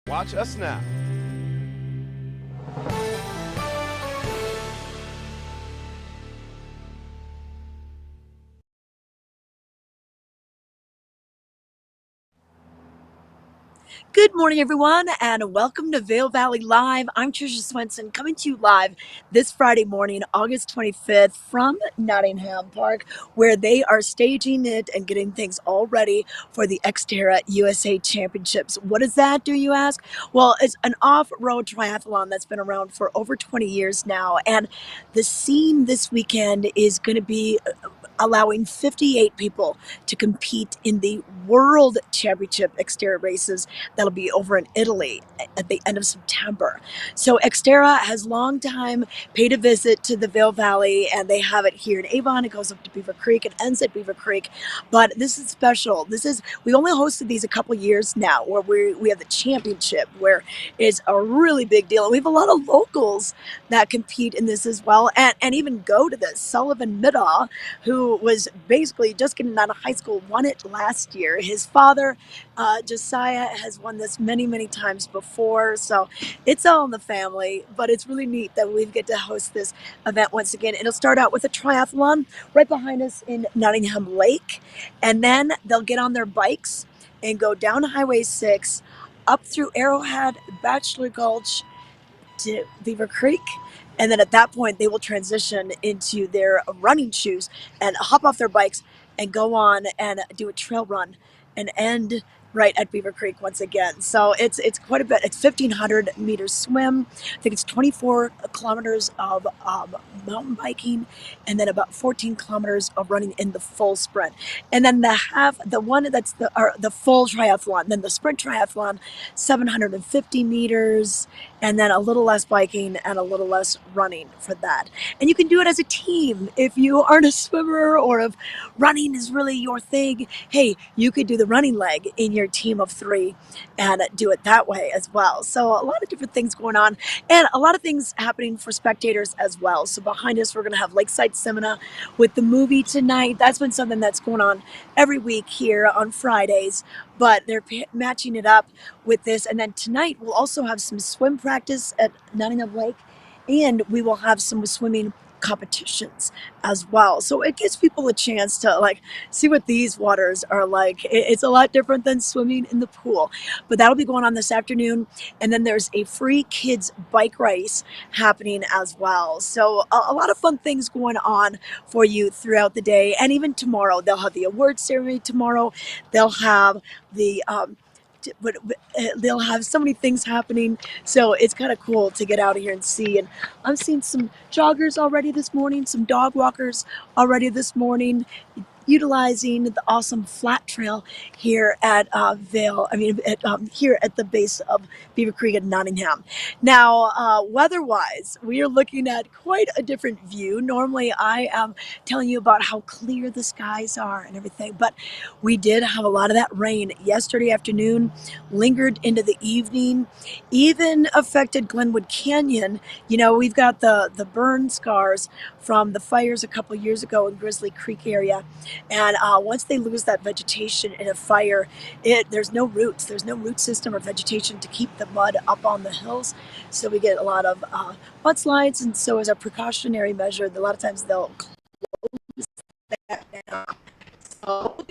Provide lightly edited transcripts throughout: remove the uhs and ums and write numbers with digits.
Watch us now. Good morning, everyone, and welcome to Vail Valley Live. I'm Trisha Swenson, coming to you live this Friday morning, August 25th, from Nottingham Park, where they are staging it and getting things all ready for the Xterra USA Championships. What does that do, you ask? Well, it's an off-road triathlon that's been around for over 20 years now, and the scene this weekend is going to be allowing 58 people to compete in the World Championship Xterra races that'll be over in Italy at the end of September. So Xterra has long time paid a visit to the Vail Valley, and they have it here in Avon. It goes up to Beaver Creek and ends at Beaver Creek. But this is special. We only hosted these a couple years now, where we have the championship, where it's a really big deal. And we have a lot of locals that compete in this as well, and even go to this. Sullivan Middaugh, who was basically just getting out of high school, won it last year. His father, Josiah, has won this many, many times before. So it's all in the family, but it's really neat that we get to host this event once again. It'll start out with a triathlon right behind us in Nottingham Lake, and then they'll get on their bikes and go down Highway 6, up through Arrowhead, Bachelor Gulch, to Beaver Creek, and then at that point they will transition into their running shoes and hop off their bikes and go on and do a trail run and end right at Beaver Creek once again. So it's quite a bit. It's 1,500 meters swim. I think it's 24 kilometers of mountain biking, and then about 14 kilometers of running in the full sprint. And then the one that's the full triathlon, then the sprint triathlon, 750 meters, and then a little less biking and a little less running for that. And you can do it as a team. If you aren't a swimmer, or if running is really your thing, hey, you could do the running leg in your team of 3 and do it that way as well. So a lot of different things going on, and a lot of things happening for spectators as well. So behind us, we're going to have Lakeside Cinema with the movie tonight. That's been something that's going on every week here on Fridays, but they're matching it up with this. And then tonight we'll also have some swim practice at Nottingham Lake, and we will have some swimming competitions as well. So it gives people a chance to see what these waters are like. It's a lot different than swimming in the pool, but that'll be going on this afternoon. And then there's a free kids bike race happening as well. So a lot of fun things going on for you throughout the day. And even tomorrow, they'll have the awards ceremony tomorrow. They'll have the but they'll have so many things happening, so it's kind of cool to get out of here and see. And I've seen some joggers already this morning, some dog walkers already this morning, utilizing the awesome flat trail here at here at the base of Beaver Creek at Nottingham. Now, weather-wise, we are looking at quite a different view. Normally, I am telling you about how clear the skies are and everything, but we did have a lot of that rain yesterday afternoon, lingered into the evening, even affected Glenwood Canyon. You know, we've got the burn scars from the fires a couple years ago in Grizzly Creek area. And once they lose that vegetation in a fire, there's no roots. There's no root system or vegetation to keep the mud up on the hills. So we get a lot of mudslides. And so as a precautionary measure, a lot of times they'll close that down. So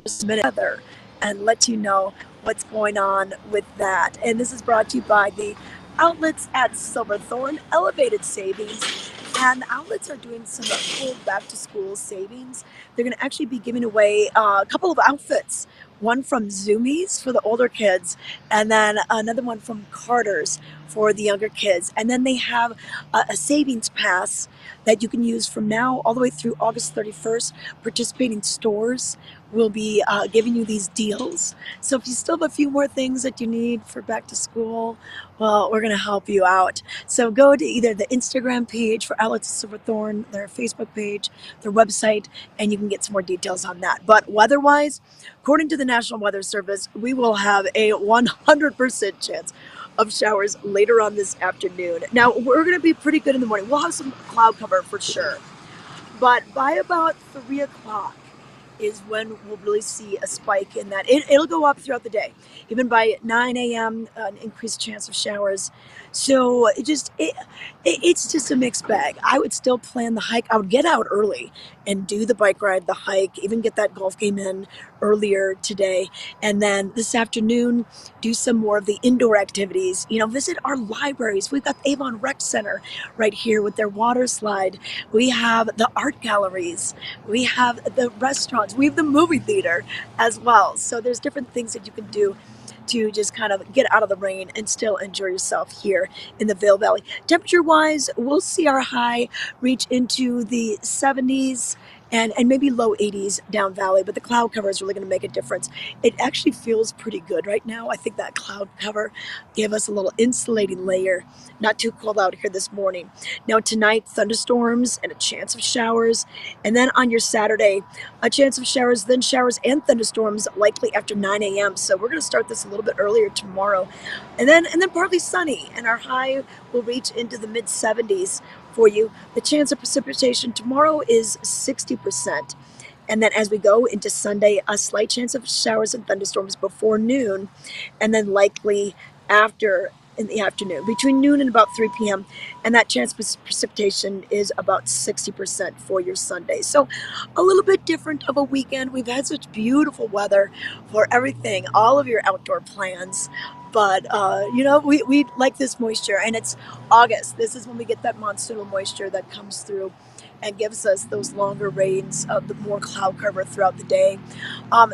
just a minute and let you know what's going on with that. And this is brought to you by the outlets at Silverthorne, Elevated Savings. And the outlets are doing some cool back to school savings. They're going to actually be giving away a couple of outfits. One from Zoomies for the older kids, and then another one from Carter's for the younger kids. And then they have a savings pass that you can use from now all the way through August 31st. Participating stores will be giving you these deals. So if you still have a few more things that you need for back to school, well, we're going to help you out. So go to either the Instagram page for Outlets of Silverthorne, their Facebook page, their website, and you can get some more details on that. But weather-wise, according to the National Weather Service, we will have a 100% chance of showers later on this afternoon. Now, we're going to be pretty good in the morning. We'll have some cloud cover for sure. But by about 3 o'clock, is when we'll really see a spike in that. It'll go up throughout the day, even by 9 a.m. An increased chance of showers. So it's just a mixed bag. I would still plan the hike. I would get out early and do the bike ride, the hike, even get that golf game in earlier today. And then this afternoon, do some more of the indoor activities. Visit our libraries. We've got Avon Rec Center right here with their water slide. We have the art galleries. We have the restaurants. We have the movie theater as well. So there's different things that you can do to just kind of get out of the rain and still enjoy yourself here in the Vail Valley. Temperature-wise, we'll see our high reach into the 70s and maybe low 80s down valley, but the cloud cover is really going to make a difference. It actually feels pretty good right now. I think that cloud cover gave us a little insulating layer. Not too cold out here this morning. Now tonight, thunderstorms and a chance of showers. And then on your Saturday, a chance of showers, then showers and thunderstorms likely after 9 a.m. So we're going to start this a little bit earlier tomorrow. And then partly sunny, and our high will reach into the mid 70s for you. The chance of precipitation tomorrow is 60%. And then as we go into Sunday, a slight chance of showers and thunderstorms before noon, and then likely after in the afternoon, between noon and about 3 p.m. And that chance of precipitation is about 60% for your Sunday. So a little bit different of a weekend. We've had such beautiful weather for everything, all of your outdoor plans. But, we like this moisture, and it's August. This is when we get that monsoonal moisture that comes through and gives us those longer rains, the more cloud cover throughout the day.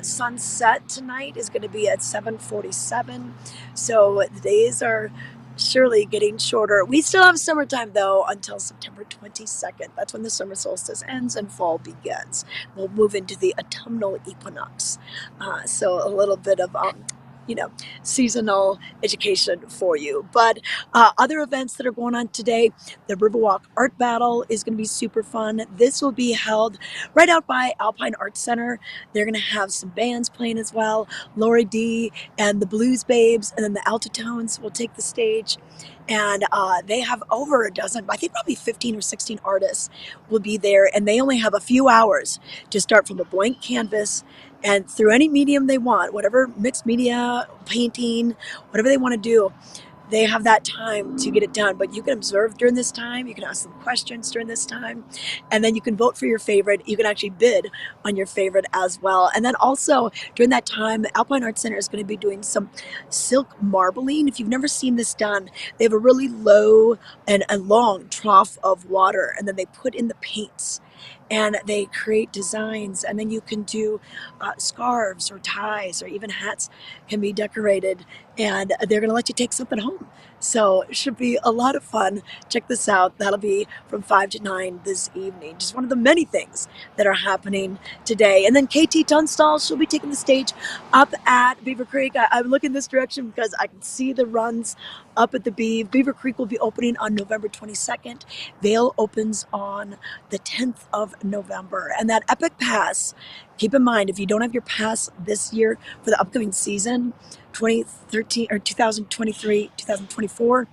Sunset tonight is going to be at 7:47. So the days are surely getting shorter. We still have summertime, though, until September 22nd. That's when the summer solstice ends and fall begins. We'll move into the autumnal equinox. So a little bit of seasonal education for you. But other events that are going on today, the Riverwalk Art Battle is going to be super fun. This will be held right out by Alpine Art Center. They're going to have some bands playing as well. Lori D and the Blues Babes, and then the Altitones will take the stage. And they have over a dozen, I think probably 15 or 16 artists will be there. And they only have a few hours to start from a blank canvas and through any medium they want, whatever mixed media, painting, whatever they want to do. They have that time to get it done, but you can observe during this time. You can ask them questions during this time, and then you can vote for your favorite. You can actually bid on your favorite as well. And then also during that time, the Alpine Art Center is going to be doing some silk marbling. If you've never seen this done, they have a really low and long trough of water, and then they put in the paints and they create designs, and then you can do scarves or ties or even hats can be decorated, and they're going to let you take something home. So it should be a lot of fun. Check this out. That'll be from 5 to 9 this evening. Just one of the many things that are happening today. And then KT Tunstall, she'll be taking the stage up at Beaver Creek. I'm looking this direction because I can see the runs up at the Beaver. Beaver Creek will be opening on November 22nd. Vail opens on the 10th of November. And that Epic Pass, keep in mind, if you don't have your pass this year for the upcoming season, 2013 or 2023, 2024,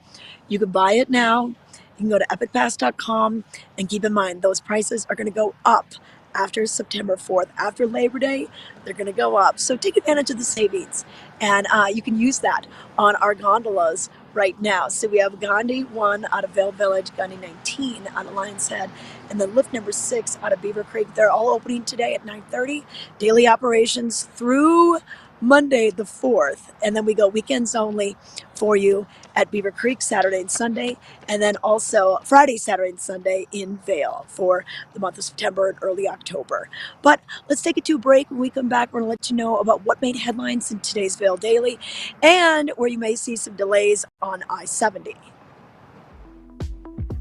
you can buy it now. You can go to epicpass.com, and keep in mind those prices are going to go up after September 4th. After Labor Day, they're going to go up. So take advantage of the savings, and you can use that on our gondolas right now. So we have Gandhi 1 out of Vail Village, Gandhi 19 out of Lion's Head, and then lift number 6 out of Beaver Creek. They're all opening today at 9:30. Daily operations through Monday the 4th, and then we go weekends only for you at Beaver Creek Saturday and Sunday, and then also Friday, Saturday, and Sunday in Vail for the month of September and early October. But let's take it to a break. When we come back, we're going to let you know about what made headlines in today's Vail Daily and where you may see some delays on I-70.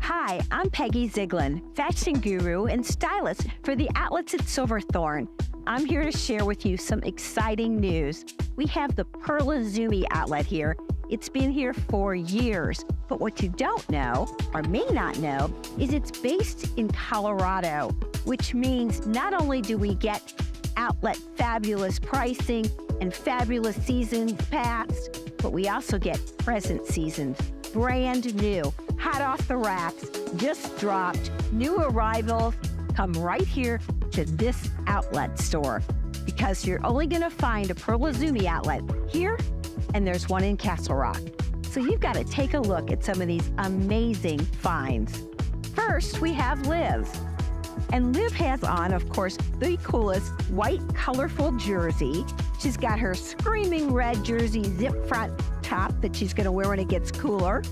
Hi, I'm Peggy Ziegler, fashion guru and stylist for the outlets at Silverthorne. I'm here to share with you some exciting news. We have the Perla Zumi outlet here. It's been here for years, but what you don't know, or may not know, is it's based in Colorado, which means not only do we get outlet fabulous pricing and fabulous seasons past, but we also get present seasons, brand new, hot off the racks, just dropped, new arrivals, come right here out to this outlet store because you're only going to find a Pearl Izumi outlet here, and there's one in Castle Rock. So you've got to take a look at some of these amazing finds. First, we have Liv. And Liv has on, of course, the coolest white, colorful jersey. She's got her screaming red jersey zip front top that she's going to wear when it gets cooler.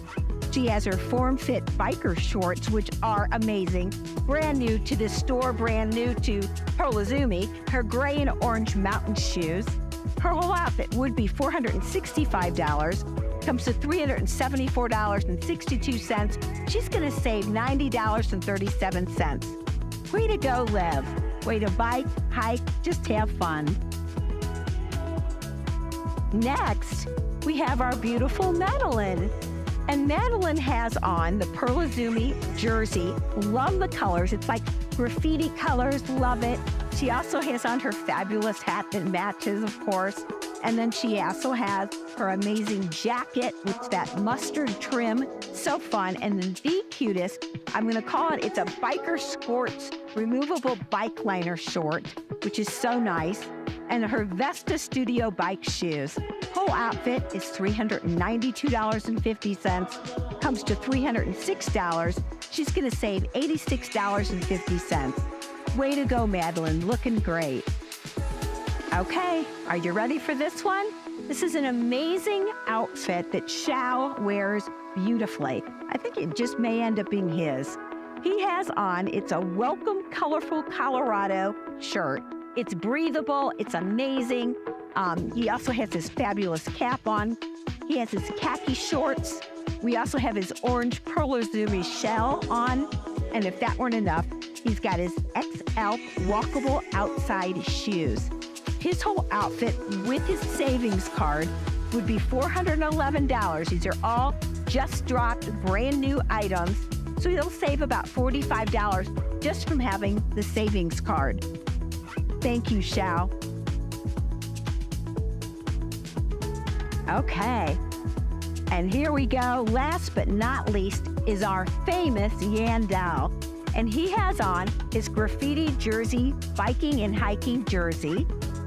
She has her form-fit biker shorts, which are amazing. Brand new to the store, brand new to Pearl Izumi. Her gray and orange mountain shoes. Her whole outfit would be $465. Comes to $374.62. She's going to save $90.37. Way to go, Liv. Way to bike, hike, just have fun. Next, we have our beautiful Madeline. And Madeline has on the Pearl Izumi jersey. Love the colors. It's like graffiti colors. Love it. She also has on her fabulous hat that matches, of course. And then she also has her amazing jacket with that mustard trim. So fun. And then the cutest, I'm going to call it, it's a biker sports removable bike liner short, which is so nice. And her Vesta Studio bike shoes. Whole outfit is $392.50. Comes to $306. She's going to save $86.50. Way to go, Madeline. Looking great. Okay, are you ready for this one? This is an amazing outfit that Xiao wears beautifully. I think it just may end up being his. He has on, it's a Welcome Colorful Colorado shirt. It's breathable, it's amazing. He also has his fabulous cap on. He has his khaki shorts. We also have his orange Pearl Izumi shell on. And if that weren't enough, he's got his XL walkable outside shoes. His whole outfit with his savings card would be $411. These are all just dropped brand new items. So he'll save about $45 just from having the savings card. Thank you, Xiao. Okay. And here we go. Last but not least is our famous Yandao. And he has on his graffiti jersey, biking and hiking jersey.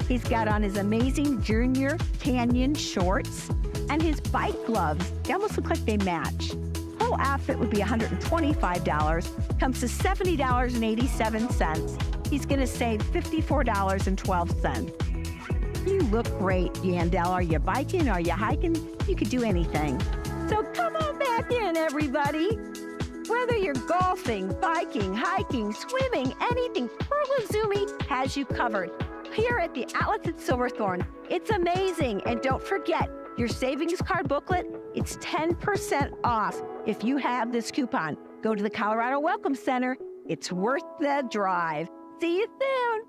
He's got on his amazing Junior Canyon shorts and his bike gloves. They almost look like they match. Whole outfit would be $125. Comes to $70.87. He's going to save $54.12. You look great, Yandel. Are you biking? Are you hiking? You could do anything. So come on back in, everybody. Whether you're golfing, biking, hiking, swimming, anything, Pearl Izumi has you covered. Here at the Outlets at Silverthorne, it's amazing. And don't forget, your savings card booklet, it's 10% off if you have this coupon. Go to the Colorado Welcome Center. It's worth the drive. See you soon.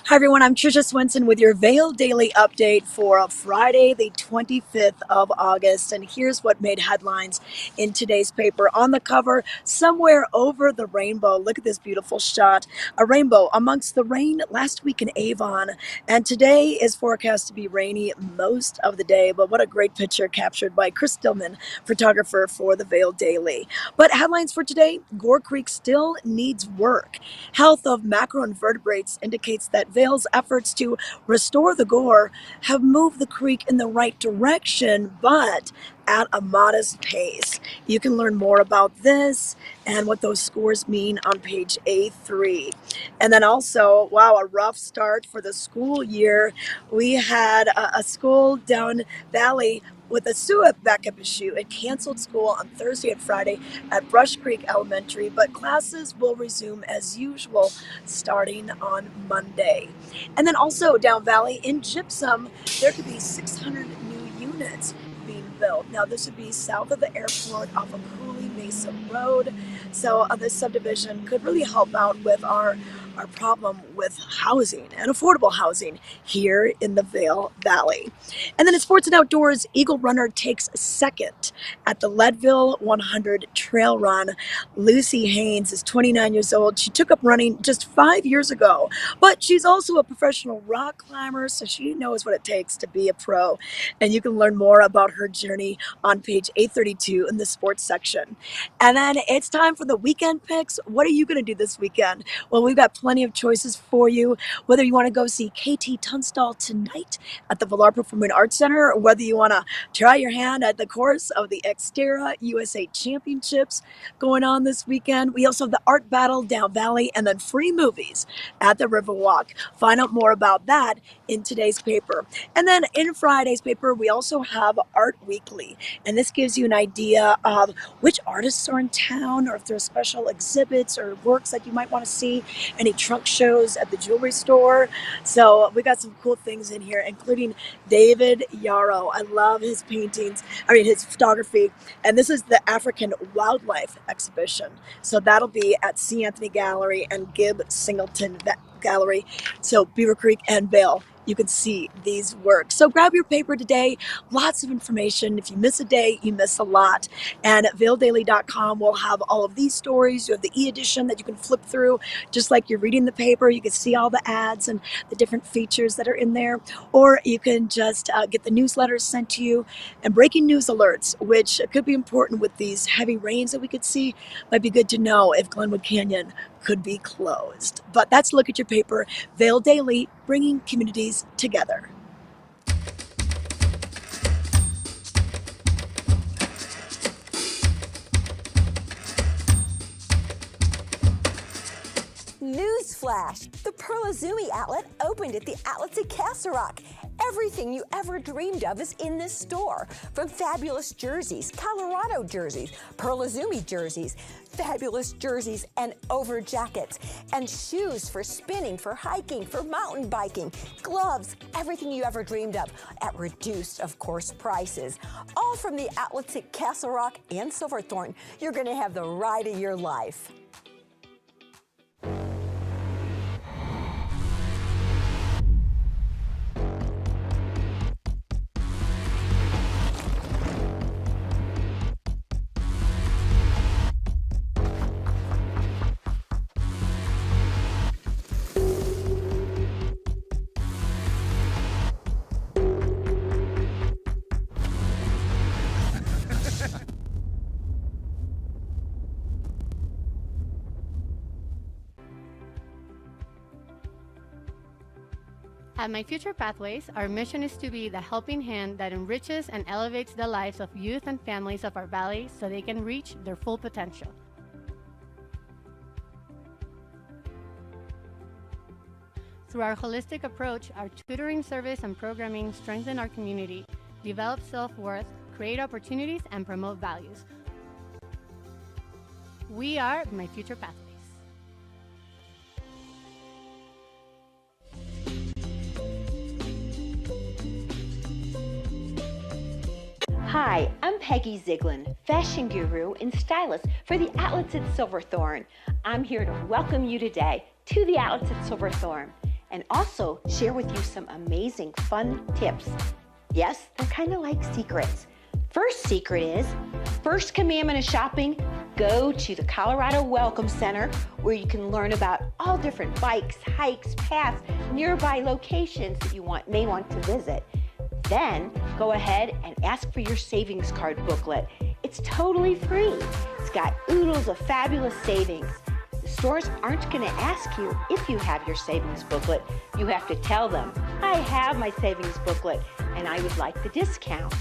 Hi everyone, I'm Trisha Swenson with your Vail Daily Update for Friday, the 25th of August. And here's what made headlines in today's paper. On the cover, somewhere over the rainbow. Look at this beautiful shot. A rainbow amongst the rain last week in Avon. And today is forecast to be rainy most of the day. But what a great picture captured by Chris Stillman, photographer for the Vail Daily. But headlines for today, Gore Creek still needs work. Health of macroinvertebrates indicates that Vail's efforts to restore the Gore have moved the creek in the right direction, but at a modest pace. You can learn more about this and what those scores mean on page A3. And then also, wow, a rough start for the school year. We had a school down Valley with a sewer backup issue. It canceled school on Thursday and Friday at Brush Creek Elementary, but classes will resume as usual starting on Monday. And then also down Valley in Gypsum, there could be 600 new units being built. Now this would be south of the airport off of Cooley Mesa Road. So this subdivision could really help out with our our problem with housing and affordable housing here in the Vail Valley. And then in sports and outdoors, Eagle Runner takes second at the Leadville 100 Trail Run. Lucy Haynes is 29 years old. She took up running just 5 years ago, but she's also a professional rock climber, so she knows what it takes to be a pro. And you can learn more about her journey on page 832 in the sports section. And then it's time for the weekend picks. What are you going to do this weekend? Well, we've got plenty of choices for you. Whether you want to go see KT Tunstall tonight at the Villar Performing Arts Center, or whether you want to try your hand at the course of the Xterra USA Championships going on this weekend. We also have the art battle down Valley, and then free movies at the Riverwalk. Find out more about that in today's paper. And then in Friday's paper, we also have Art Weekly. And this gives you an idea of which artists are in town, or if there are special exhibits or works that you might want to see, any trunk shows at the jewelry store. So we got some cool things in here, including David Yarrow. I love his paintings, his photography. And this is the African Wildlife Exhibition. So that'll be at C. Anthony Gallery and Gibb Singleton Gallery. So Beaver Creek and Vail, you can see these works. So grab your paper today. Lots of information. If you miss a day, you miss a lot. And at vaildaily.com, we'll have all of these stories. You have the e-edition that you can flip through, just like you're reading the paper. You can see all the ads and the different features that are in there. Or you can just get the newsletters sent to you, and breaking news alerts, which could be important with these heavy rains that we could see. Might be good to know if Glenwood Canyon could be closed. But that's a look at your paper. Vail Daily, bringing communities together. Newsflash! The Pearl Izumi outlet opened at the outlets at Castle Rock. Everything you ever dreamed of is in this store. From fabulous jerseys, Colorado jerseys, Pearl Izumi jerseys, fabulous jerseys and over jackets, and shoes for spinning, for hiking, for mountain biking, gloves, everything you ever dreamed of at reduced, of course, prices. All from the outlets at Castle Rock and Silverthorne. You're going to have the ride of your life. At My Future Pathways, our mission is to be the helping hand that enriches and elevates the lives of youth and families of our valley so they can reach their full potential. Through our holistic approach, our tutoring service and programming strengthen our community, develop self-worth, create opportunities, and promote values. We are My Future Pathways. Hi, I'm Peggy Ziegler, fashion guru and stylist for the outlets at Silverthorne. I'm here to welcome you today to the outlets at Silverthorne and also share with you some amazing fun tips. Yes, they're kind of like secrets. First secret is, first commandment of shopping, go to the Colorado Welcome Center where you can learn about all different bikes, hikes, paths, nearby locations that you may want to visit. Then go ahead and ask for your savings card booklet. It's totally free. It's got oodles of fabulous savings. The stores aren't going to ask you if you have your savings booklet. You have to tell them, I have my savings booklet and I would like the discount.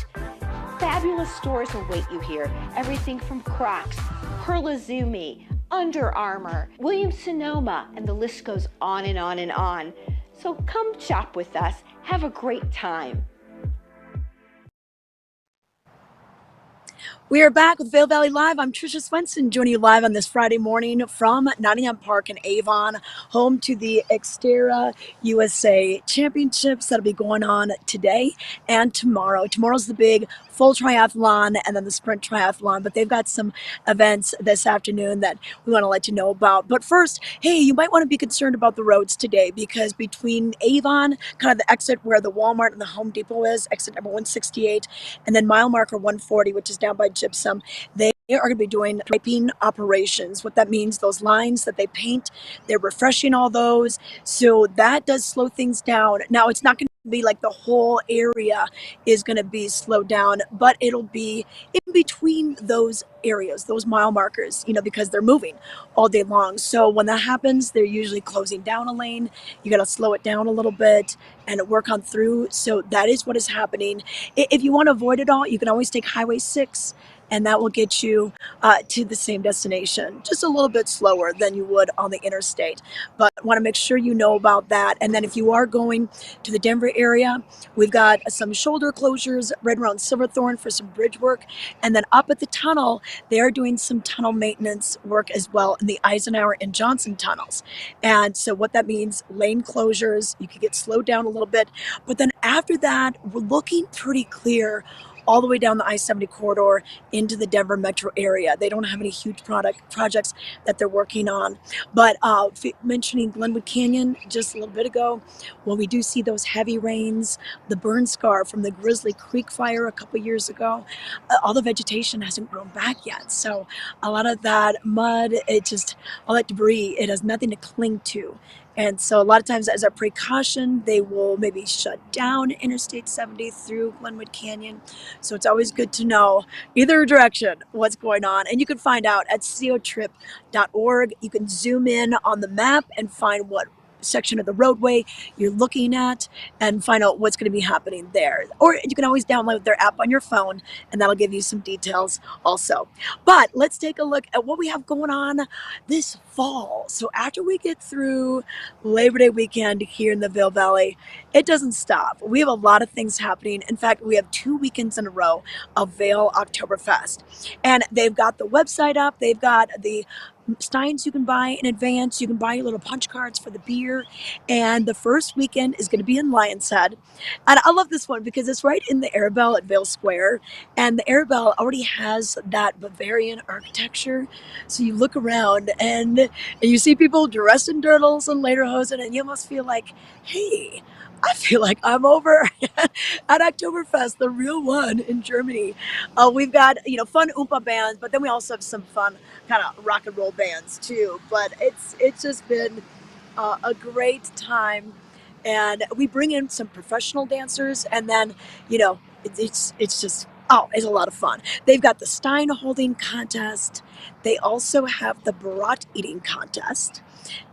Fabulous stores await you here. Everything from Crocs, Pearl Izumi, Under Armour, Williams-Sonoma, and the list goes on and on and on. So come shop with us. Have a great time. We are back with Vail Valley Live. I'm Trisha Swenson, joining you live on this Friday morning from Nottingham Park in Avon, home to the Xterra USA Championships that'll be going on today and tomorrow. Tomorrow's the big full triathlon and then the sprint triathlon, but they've got some events this afternoon that we want to let you know about. But first, hey, you might want to be concerned about the roads today because between Avon, kind of the exit where the Walmart and the Home Depot is, exit number 168, and then mile marker 140, which is down by Gypsum, they are going to be doing striping operations. What that means, those lines that they paint, they're refreshing all those. So that does slow things down. Now, it's not going to be like the whole area is going to be slowed down, but it'll be in between those areas, those mile markers, because they're moving all day long. So when that happens, they're usually closing down a lane. You got to slow it down a little bit and work on through. So that is what is happening. If you want to avoid it all, you can always take Highway 6, and that will get you to the same destination, just a little bit slower than you would on the interstate. But I want to make sure you know about that. And then if you are going to the Denver area, we've got some shoulder closures right around Silverthorne for some bridge work. And then up at the tunnel, they are doing some tunnel maintenance work as well in the Eisenhower and Johnson tunnels. And so what that means, lane closures, you could get slowed down a little bit. But then after that, we're looking pretty clear all the way down the I-70 corridor into the Denver metro area. They don't have any huge projects that they're working on. But mentioning Glenwood Canyon just a little bit ago, when we do see those heavy rains, the burn scar from the Grizzly Creek fire a couple years ago, all the vegetation hasn't grown back yet. So a lot of that mud, all that debris, it has nothing to cling to. And so a lot of times as a precaution, they will maybe shut down Interstate 70 through Glenwood Canyon. So it's always good to know either direction what's going on. And you can find out at cotrip.org. You can zoom in on the map and find what section of the roadway you're looking at and find out what's going to be happening there. Or you can always download their app on your phone, and that'll give you some details also. But let's take a look at what we have going on this fall. So after we get through Labor Day weekend here in the Vail Valley, it doesn't stop. We have a lot of things happening. In fact, we have 2 weekends in a row of Vail Oktoberfest. And they've got the website up. They've got the steins you can buy in advance. You can buy your little punch cards for the beer. And the first weekend is going to be in Lion's Head. And I love this one because it's right in the Arabelle at Vail Square. And the Arabelle already has that Bavarian architecture. So you look around and you see people dressed in dirndls and lederhosen, and you almost feel like, hey, I feel like I'm over at Oktoberfest, the real one in Germany. We've got, fun Oompa bands, but then we also have some fun kind of rock and roll bands too. But it's just been a great time. And we bring in some professional dancers, and then, it's just, it's a lot of fun. They've got the stein holding contest. They also have the brat eating contest,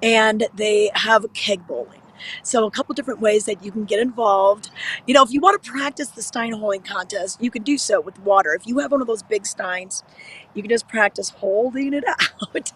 and they have keg bowling. So a couple different ways that you can get involved. If you want to practice the stein holding contest, you can do so with water. If you have one of those big steins, you can just practice holding it out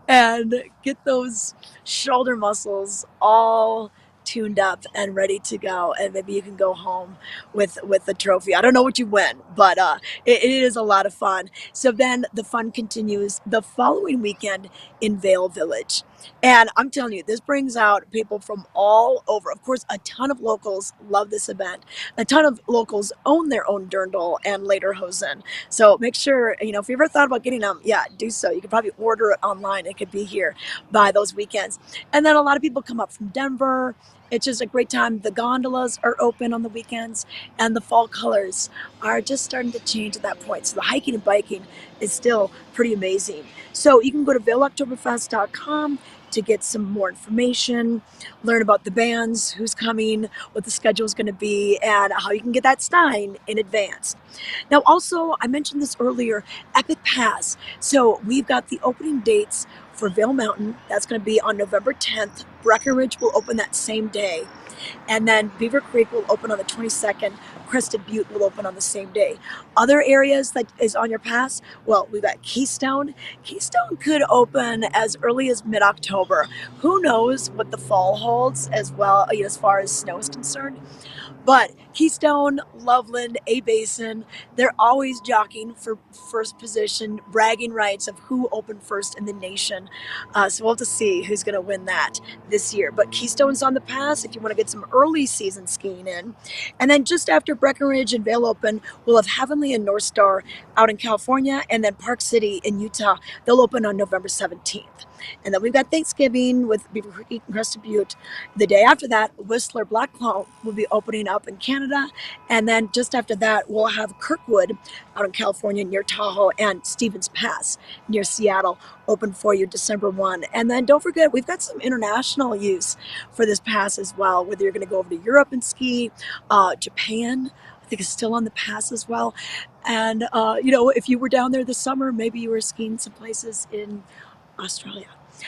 and get those shoulder muscles all tuned up and ready to go, and maybe you can go home with the trophy. I don't know what you win, but it is a lot of fun. So then the fun continues the following weekend in Vail Village. And I'm telling you, this brings out people from all over. Of course, a ton of locals love this event. A ton of locals own their own dirndl and lederhosen. So make sure, if you ever thought about getting them, do so. You can probably order it online. It could be here by those weekends. And then a lot of people come up from Denver. It's just a great time. The gondolas are open on the weekends, and the fall colors are just starting to change at that point. So the hiking and biking is still pretty amazing. So you can go to vailoktoberfest.com to get some more information, learn about the bands, who's coming, what the schedule is going to be, and how you can get that stein in advance. Now, also, I mentioned this earlier, Epic Pass. So we've got the opening dates for Vail Mountain. That's going to be on November 10th. Breckenridge will open that same day. And then Beaver Creek will open on the 22nd. Crested Butte will open on the same day. Other areas that is on your pass, well, we've got Keystone. Keystone could open as early as mid-October. Who knows what the fall holds as well, as far as snow is concerned. But Keystone, Loveland, A-Basin, they're always jockeying for first position, bragging rights of who opened first in the nation. So we'll have to see who's going to win that this year. But Keystone's on the pass if you want to get some early season skiing in. And then just after Breckenridge and Vail Open, we'll have Heavenly and North Star out in California, and then Park City in Utah. They'll open on November 17th. And then we've got Thanksgiving with Beaver Creek and Crested Butte. The day after that, Whistler Blackwell will be opening up in Canada. And then just after that, we'll have Kirkwood out in California near Tahoe and Stevens Pass near Seattle open for you December 1. And then don't forget, we've got some international use for this pass as well, whether you're going to go over to Europe and ski, Japan, I think is still on the pass as well. And, if you were down there this summer, maybe you were skiing some places in Australia.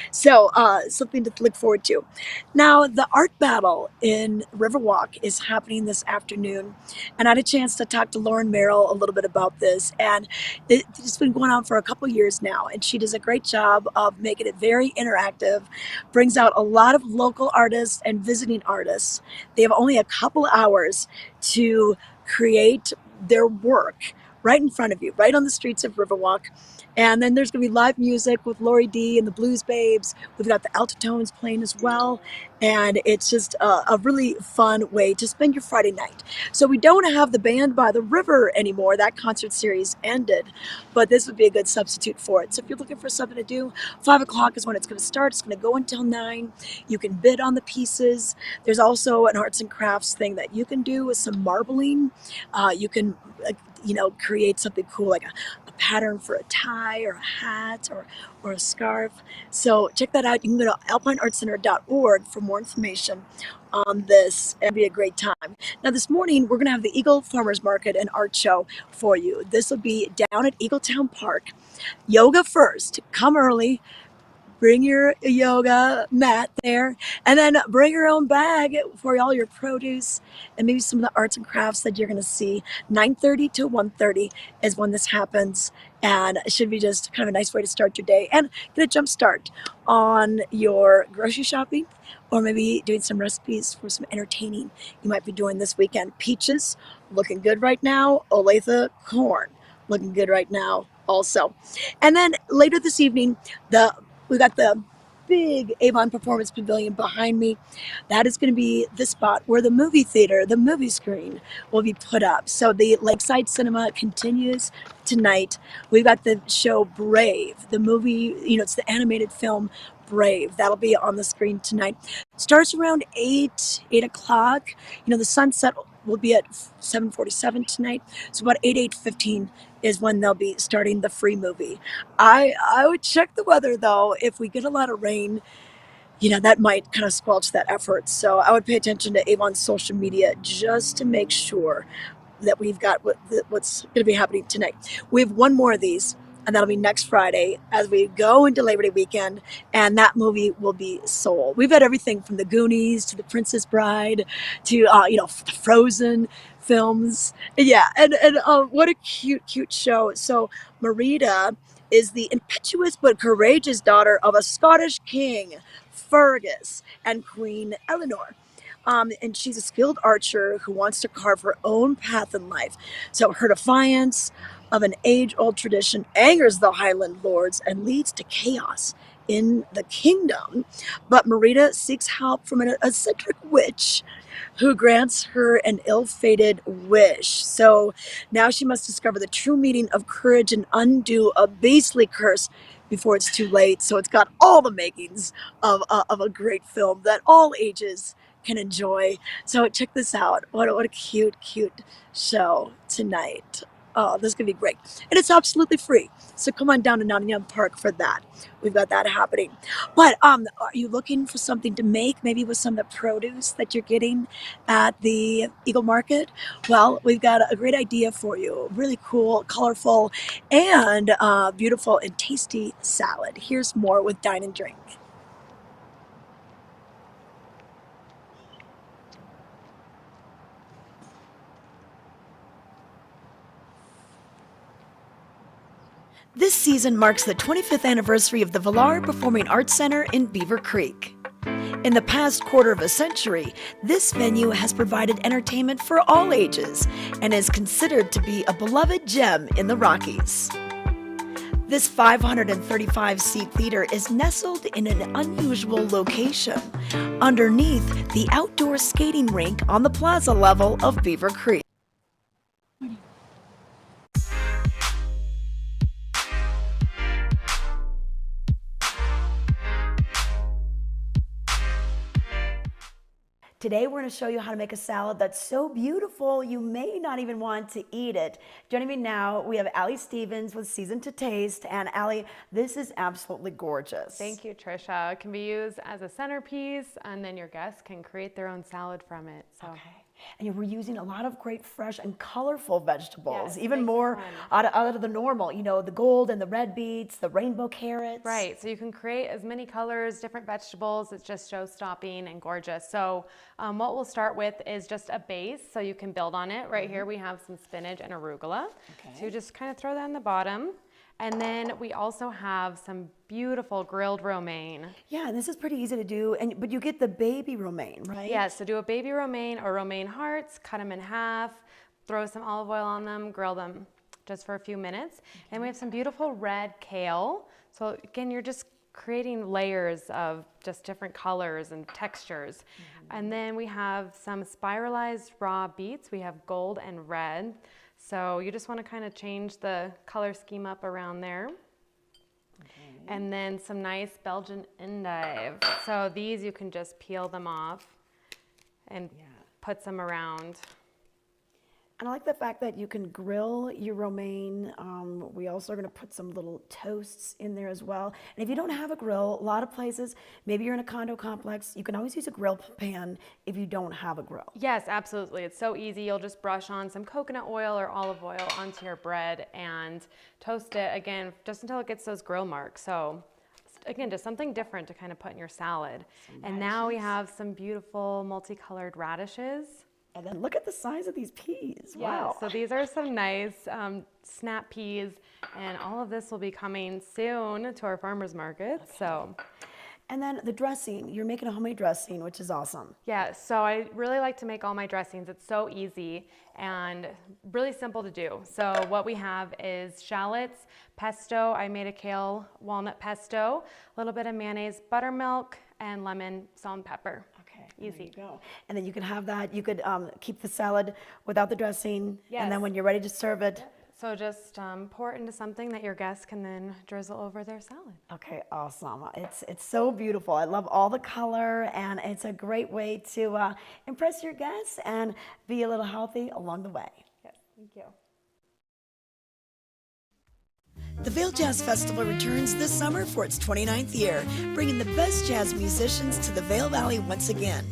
So something to look forward to. Now, the art battle in Riverwalk is happening this afternoon. And I had a chance to talk to Lauren Merrill a little bit about this. And it's been going on for a couple years now. And she does a great job of making it very interactive, brings out a lot of local artists and visiting artists. They have only a couple hours to create their work right in front of you, right on the streets of Riverwalk. And then there's going to be live music with Lori D and the Blues Babes. We've got the Altitones playing as well. And it's just a really fun way to spend your Friday night. So we don't have the band by the river anymore. That concert series ended. But this would be a good substitute for it. So if you're looking for something to do, 5 o'clock is when it's going to start. It's going to go until 9. You can bid on the pieces. There's also an arts and crafts thing that you can do with some marbling. You can create something cool like a pattern for a tie or a hat or a scarf. So check that out. You can go to alpineartcenter.org for more information on this. It'll be a great time. Now this morning, we're going to have the Eagle Farmers Market and Art Show for you. This will be down at Eagletown Park. Yoga first. Come early. Bring your yoga mat there, and then bring your own bag for all your produce and maybe some of the arts and crafts that you're going to see. 9:30 to 1:30 is when this happens, and it should be just kind of a nice way to start your day and get a jump start on your grocery shopping, or maybe doing some recipes for some entertaining you might be doing this weekend. Peaches, looking good right now. Olathe corn, looking good right now also. And then later this evening, we got the big Avon Performance Pavilion behind me. That is going to be the spot where the movie theater, the movie screen, will be put up. So the Lakeside Cinema continues tonight. We've got the show Brave, the movie, it's the animated film Brave. That'll be on the screen tonight. Starts around 8 o'clock. The sunset will be at 7:47 tonight. So about 8:15 is when they'll be starting the free movie. I would check the weather though. If we get a lot of rain, that might kind of squelch that effort. So I would pay attention to Avon's social media just to make sure that we've got what's going to be happening tonight. We have one more of these, and that'll be next Friday as we go into Labor Day weekend, and that movie will be Soul. We've had everything from the Goonies to the Princess Bride to the Frozen films. Yeah, and what a cute show. So Merida is the impetuous but courageous daughter of a Scottish king, Fergus, and Queen Eleanor. And she's a skilled archer who wants to carve her own path in life. So her defiance of an age-old tradition angers the Highland lords and leads to chaos in the kingdom. But Merida seeks help from an eccentric witch who grants her an ill-fated wish. So now she must discover the true meaning of courage and undo a beastly curse before it's too late. So it's got all the makings of a great film that all ages can enjoy. So check this out. What a cute show tonight. Oh, this is going to be great. And it's absolutely free. So come on down to Nottingham Park for that. We've got that happening. But are you looking for something to make, maybe with some of the produce that you're getting at the Eagle Market? Well, we've got a great idea for you. Really cool, colorful, and beautiful and tasty salad. Here's more with Dine and Drink. This season marks the 25th anniversary of the Villar Performing Arts Center in Beaver Creek. In the past quarter of a century, this venue has provided entertainment for all ages and is considered to be a beloved gem in the Rockies. This 535-seat theater is nestled in an unusual location, underneath the outdoor skating rink on the plaza level of Beaver Creek. Today we're going to show you how to make a salad that's so beautiful you may not even want to eat it. Joining me now, we have Allie Stevens with Season to Taste. And Allie, this is absolutely gorgeous. Thank you, Trisha. It can be used as a centerpiece, and then your guests can create their own salad from it. So. Okay. And we're using a lot of great fresh and colorful vegetables, yes, even more out of the normal, you know, the gold and the red beets, the rainbow carrots. Right, so you can create as many colors, different vegetables. It's just show-stopping and gorgeous. So what we'll start with is just a base, so you can build on it. Right here we have some spinach and arugula. Okay. So you just kind of throw that in the bottom. And then we also have some beautiful grilled romaine. Yeah, and this is pretty easy to do, but you get the baby romaine, right? Yeah, so do a baby romaine or romaine hearts, cut them in half, throw some olive oil on them, grill them just for a few minutes. Okay. And we have some beautiful red kale. So again, you're just creating layers of just different colors and textures. Mm-hmm. And then we have some spiralized raw beets. We have gold and red. So you just want to kind of change the color scheme up around there. Okay. And then some nice Belgian endive. So these you can just peel them off and put some around. And I like the fact that you can grill your romaine. We also are going to put some little toasts in there as well. And if you don't have a grill, a lot of places, maybe you're in a condo complex, you can always use a grill pan if you don't have a grill. Yes, absolutely. It's so easy. You'll just brush on some coconut oil or olive oil onto your bread and toast it again just until it gets those grill marks. So again, just something different to kind of put in your salad. And now we have some beautiful multicolored radishes. And then look at the size of these peas. Yeah, wow. So these are some nice snap peas, and all of this will be coming soon to our farmers market. Okay. So. And then the dressing, you're making a homemade dressing, which is awesome. Yeah, so I really like to make all my dressings. It's so easy and really simple to do. So what we have is shallots, pesto. I made a kale walnut pesto, a little bit of mayonnaise, buttermilk, and lemon, salt, and pepper. Okay, easy. There you go. And then you can have that. You could keep the salad without the dressing. Yes. And then when you're ready to serve it. So just pour it into something that your guests can then drizzle over their salad. Okay, awesome. It's so beautiful. I love all the color, and it's a great way to impress your guests and be a little healthy along the way. Yes, thank you. The Vail Jazz Festival returns this summer for its 29th year, bringing the best jazz musicians to the Vail Valley once again.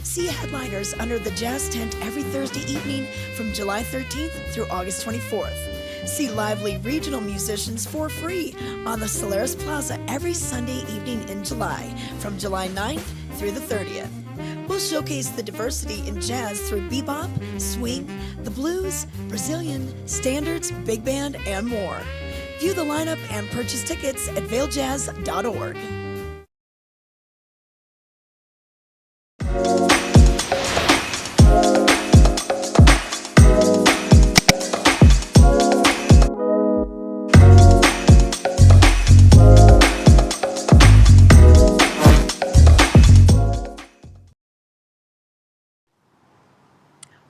See headliners under the jazz tent every Thursday evening from July 13th through August 24th. See lively regional musicians for free on the Solaris Plaza every Sunday evening in July, from July 9th through the 30th. We'll showcase the diversity in jazz through bebop, swing, the blues, Brazilian, standards, big band, and more. View the lineup and purchase tickets at vailjazz.org.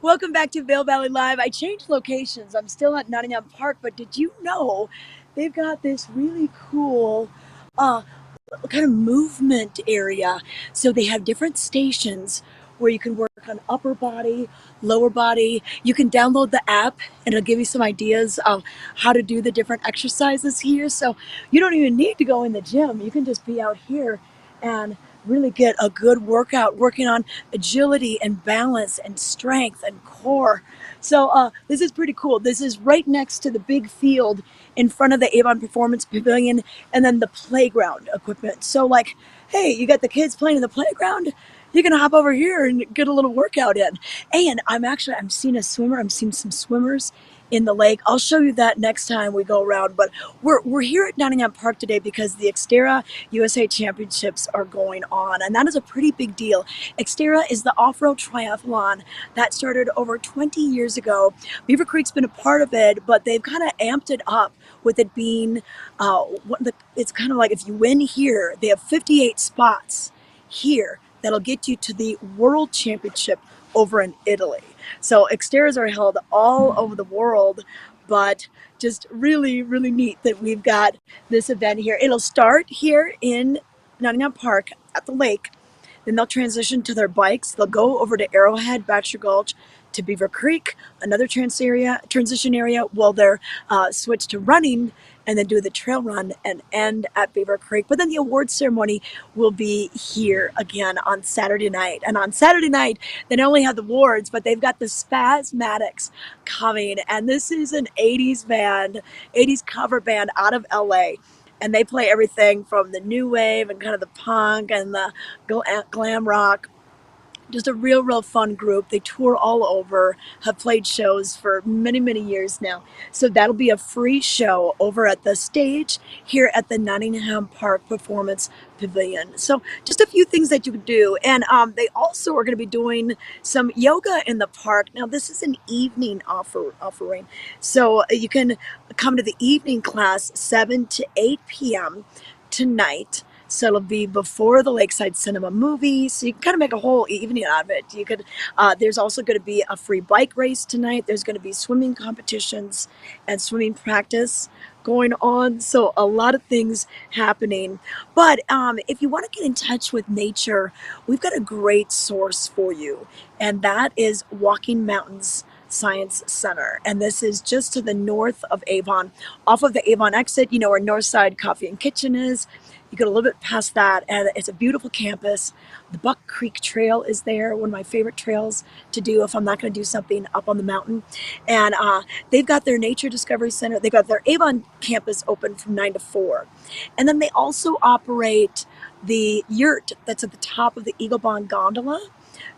Welcome back to Vail Valley Live. I changed locations. I'm still at Nottingham Park, but did you know they've got this really cool kind of movement area? So they have different stations where you can work on upper body, lower body. You can download the app and it'll give you some ideas of how to do the different exercises here. So you don't even need to go in the gym. You can just be out here and really get a good workout, working on agility and balance and strength and core. So this is pretty cool. This is right next to the big field in front of the Avon Performance Pavilion, and then the playground equipment. So like, hey, you got the kids playing in the playground, you're gonna hop over here and get a little workout in. And I'm seeing a swimmer. I'm seeing some swimmers in the lake. I'll show you that next time we go around. But we're here at Nottingham Park today because the Xterra USA Championships are going on, and that is a pretty big deal. Xterra is the off-road triathlon that started over 20 years ago. Beaver Creek's been a part of it, but they've kind of amped it up with it being, it's kind of like if you win here, they have 58 spots here that'll get you to the World Championship over in Italy. So Xterras are held all over the world, but just really, really neat that we've got this event here. It'll start here in Nottingham Park at the lake. Then they'll transition to their bikes. They'll go over to Arrowhead, Baxter Gulch, to Beaver Creek, another transition area. Well, they're switch to running and then do the trail run and end at Beaver Creek. But then the awards ceremony will be here again on Saturday night. And on Saturday night, they not only have the awards, but they've got the Spasmatics coming. And this is an 80s band, 80s cover band out of LA. And they play everything from the new wave and kind of the punk and the glam rock. Just a real fun group. They tour all over, have played shows for many, many years now. So that'll be a free show over at the stage here at the Nottingham Park Performance Pavilion. So just a few things that you could do. And they also are going to be doing some yoga in the park. Now, this is an evening offering. So you can come to the evening class 7 to 8 p.m. tonight. So it'll be before the Lakeside Cinema movie. So you can kind of make a whole evening out of it. You could. There's also going to be a free bike race tonight. There's going to be swimming competitions and swimming practice going on. So a lot of things happening. But if you want to get in touch with nature, we've got a great source for you. And that is Walking Mountains Science Center. And this is just to the north of Avon, off of the Avon exit, you know where Northside Coffee and Kitchen is. You get a little bit past that, and it's a beautiful campus. The Buck Creek Trail is there, one of my favorite trails to do if I'm not going to do something up on the mountain. And they've got their Nature Discovery Center. They've got their Avon campus open from 9 to 4. And then they also operate the yurt that's at the top of the Eagle Bond Gondola.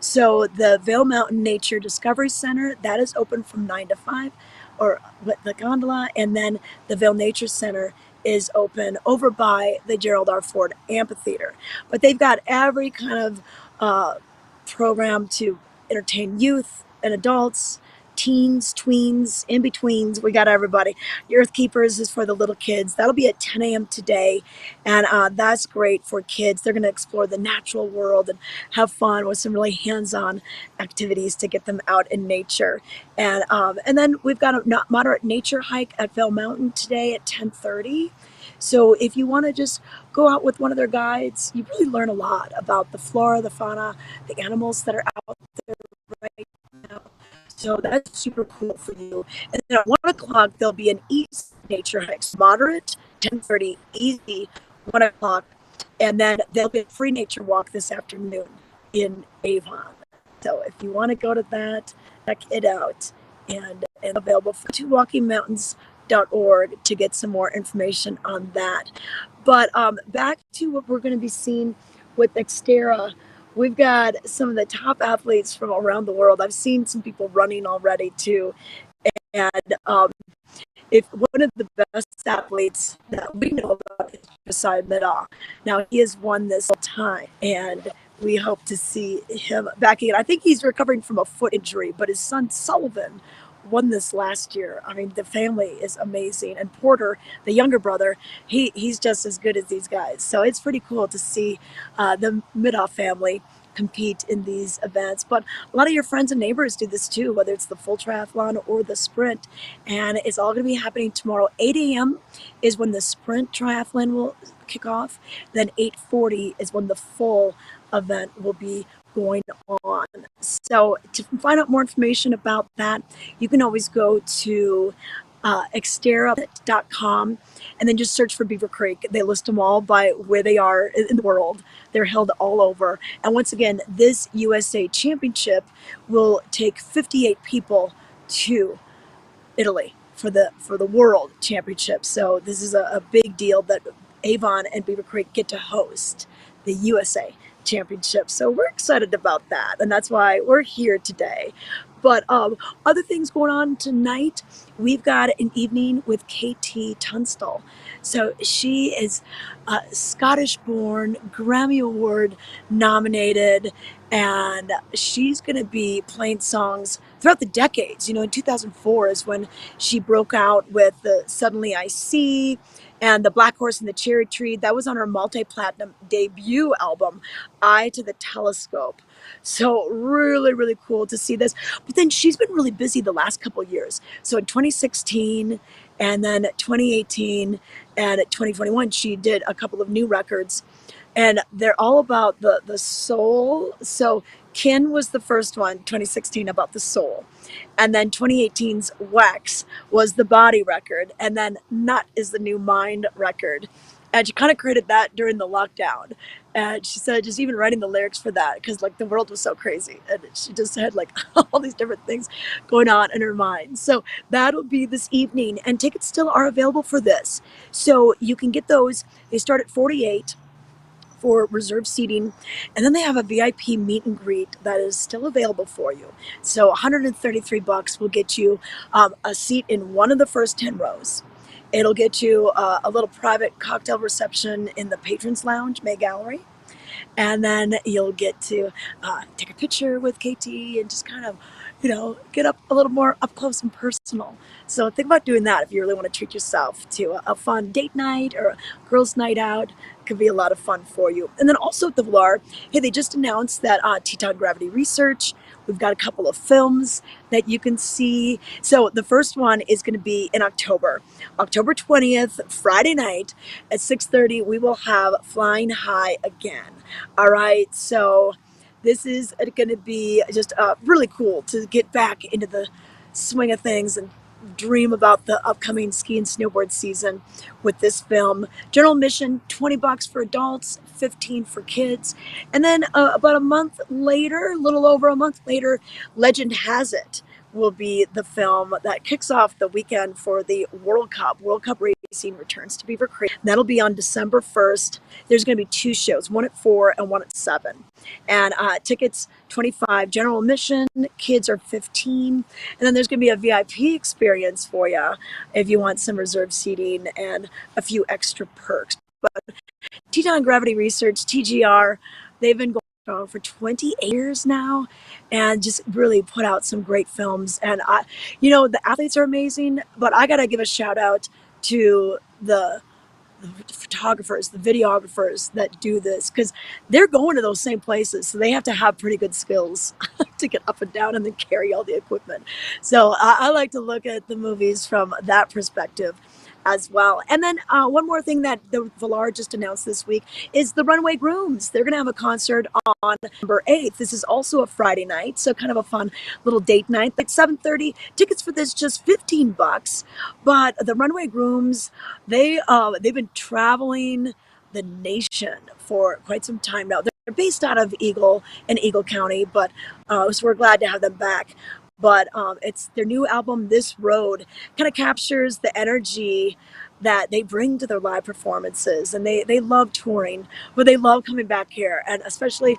So the Vail Mountain Nature Discovery Center, that is open from 9 to 5, or the gondola, and then the Vail Nature Center is open over by the Gerald R. Ford Amphitheater. But they've got every kind of program to entertain youth and adults, teens, tweens, in-betweens. We got everybody. The Earth Keepers is for the little kids. That'll be at 10 a.m. today, and that's great for kids. They're going to explore the natural world and have fun with some really hands-on activities to get them out in nature. And then we've got a moderate nature hike at Vail Mountain today at 10:30. So if you want to just go out with one of their guides, you really learn a lot about the flora, the fauna, the animals that are out there right now. So that's super cool for you. And then at 1 o'clock, there'll be an east nature hike. Moderate, 10:30, easy, 1 o'clock. And then there'll be a free nature walk this afternoon in Avon. So if you want to go to that, check it out. And available to walkingmountains.org to get some more information on that. But back to what we're going to be seeing with Xterra. We've got some of the top athletes from around the world. I've seen some people running already too. And if one of the best athletes that we know about is Josiah Middaugh. Now he has won this all time, and we hope to see him back again. I think he's recovering from a foot injury, but his son Sullivan won this last year. I mean, the family is amazing. And Porter, the younger brother, he's just as good as these guys. So it's pretty cool to see the Middaugh family compete in these events. But a lot of your friends and neighbors do this too, whether it's the full triathlon or the sprint. And it's all going to be happening tomorrow. 8 a.m. is when the sprint triathlon will kick off. Then 8:40 is when the full event will be going on. So to find out more information about that, you can always go to Xterra.com and then just search for Beaver Creek. They list them all by where they are in the world. They're held all over. And once again, this USA Championship will take 58 people to Italy for the World Championship. So this is a big deal that Avon and Beaver Creek get to host the USA Championship. So we're excited about that, and that's why we're here today. But other things going on tonight, we've got an evening with KT Tunstall. So she is Scottish born, Grammy Award nominated, and she's going to be playing songs throughout the decades. In 2004 is when she broke out with the Suddenly I See and the Black Horse and the Cherry Tree. That was on her multi-platinum debut album, Eye to the Telescope. So really, really cool to see this. But then she's been really busy the last couple of years. So in 2016 and then 2018 and 2021, she did a couple of new records, and they're all about the soul. So Kin was the first one, 2016, about the soul. And then 2018's Wax was the body record. And then Nut is the new mind record. And she kind of created that during the lockdown. And she said just even writing the lyrics for that, because like the world was so crazy. And she just had like all these different things going on in her mind. So that'll be this evening. And tickets still are available for this. So you can get those. They start at 48 for reserved seating, and then they have a VIP meet and greet that is still available for you. So $133 will get you a seat in one of the first 10 rows. It'll get you a little private cocktail reception in the Patrons Lounge, May Gallery. And then you'll get to take a picture with KT and just kind of, get up a little more up close and personal. So think about doing that if you really want to treat yourself to a fun date night or a girls' night out. It could be a lot of fun for you. And then also at the Villar, hey, they just announced that Teton Gravity Research, we've got a couple of films that you can see. So the first one is going to be in October 20th, Friday night at 6:30. We will have Flying High again. All right. So this is going to be just really cool to get back into the swing of things and dream about the upcoming ski and snowboard season with this film. General admission, $20 for adults, $15 for kids. And then about a month later, a little over a month later, Legend Has It will be the film that kicks off the weekend for the World Cup. World Cup racing returns to Beaver Creek. That'll be on December 1st. There's going to be two shows, one at 4 and one at 7. And tickets, $25. General admission, kids are $15. And then there's going to be a VIP experience for you if you want some reserved seating and a few extra perks. But Teton Gravity Research, TGR, they've been going for 28 years now and just really put out some great films. And the athletes are amazing, but I gotta give a shout out to the photographers, the videographers that do this, because they're going to those same places, so they have to have pretty good skills to get up and down and then carry all the equipment. So I like to look at the movies from that perspective as well. And then one more thing that the Villar just announced this week is the Runway Grooms. They're going to have a concert on November 8th. This is also a Friday night, so kind of a fun little date night. Like 7:30. Tickets for this just $15. But the Runway Grooms, they've been traveling the nation for quite some time now. They're based out of Eagle County, but so we're glad to have them back. But it's their new album, This Road, kind of captures the energy that they bring to their live performances. And they love touring, but they love coming back here. And especially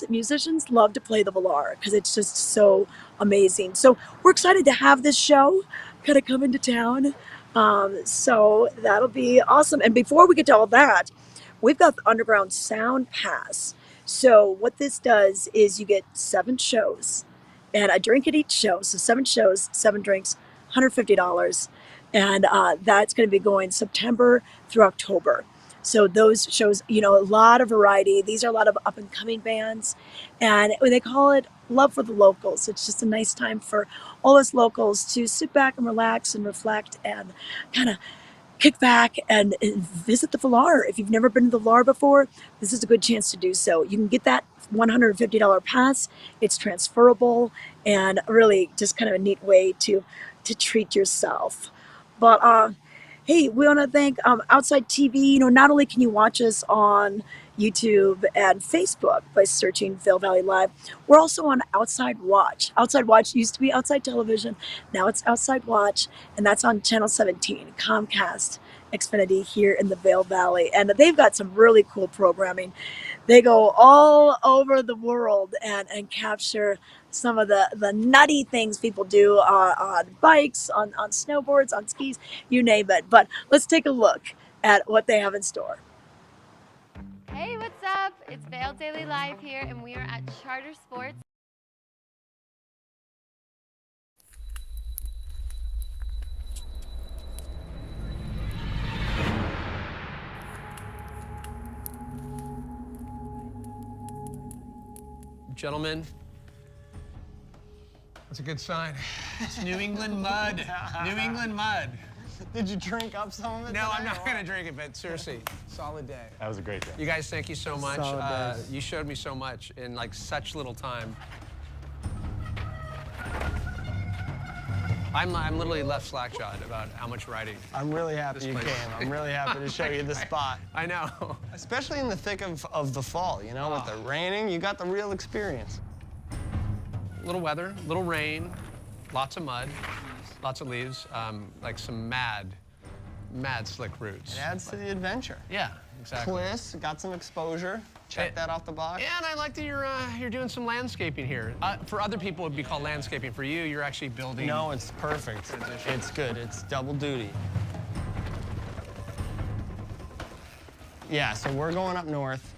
musicians love to play the Villar because it's just so amazing. So we're excited to have this show kind of come into town. So that'll be awesome. And before we get to all that, we've got the Underground Sound Pass. So what this does is you get 7 shows and a drink at each show. So 7 shows, 7 drinks, $150. And that's going to be going September through October. So those shows, a lot of variety. These are a lot of up and coming bands. And they call it Love for the Locals. It's just a nice time for all us locals to sit back and relax and reflect and kind of kick back and visit the Villar. If you've never been to the Villar before, this is a good chance to do so. You can get that $150 pass. It's transferable and really just kind of a neat way to treat yourself. But hey, we want to thank Outside TV. Not only can you watch us on YouTube and Facebook by searching Vail Valley Live, we're also on Outside Watch. Outside Watch used to be Outside Television. Now it's Outside Watch, and that's on Channel 17, Comcast Xfinity here in the Vail Valley. And they've got some really cool programming. They go all over the world and capture some of the nutty things people do on bikes, on snowboards, on skis, you name it. But let's take a look at what they have in store. Hey, what's up? It's Vail Daily Live here, and we are at Charter Sports. Gentlemen, that's a good sign. It's New England mud. New England mud. Did you drink up some of it? No, I'm not gonna drink it, but seriously, solid day. That was a great day. You guys, thank you so much. Solid day. You showed me so much in like such little time. I'm literally left slack-jawed about how much riding. I'm really happy This you place. came. I'm really happy to show you the spot. I know. Especially in the thick of the fall, you know, with the raining, you got the real experience. Little weather, little rain, lots of mud, lots of leaves, like some mad slick routes. It adds to the adventure. Yeah, exactly. Cliffs, got some exposure. Check that off the box. Yeah, and I like that you're doing some landscaping here. For other people, it would be called landscaping. For you, you're actually building. No, it's perfect. Transition. It's good. It's double duty. Yeah, so we're going up north.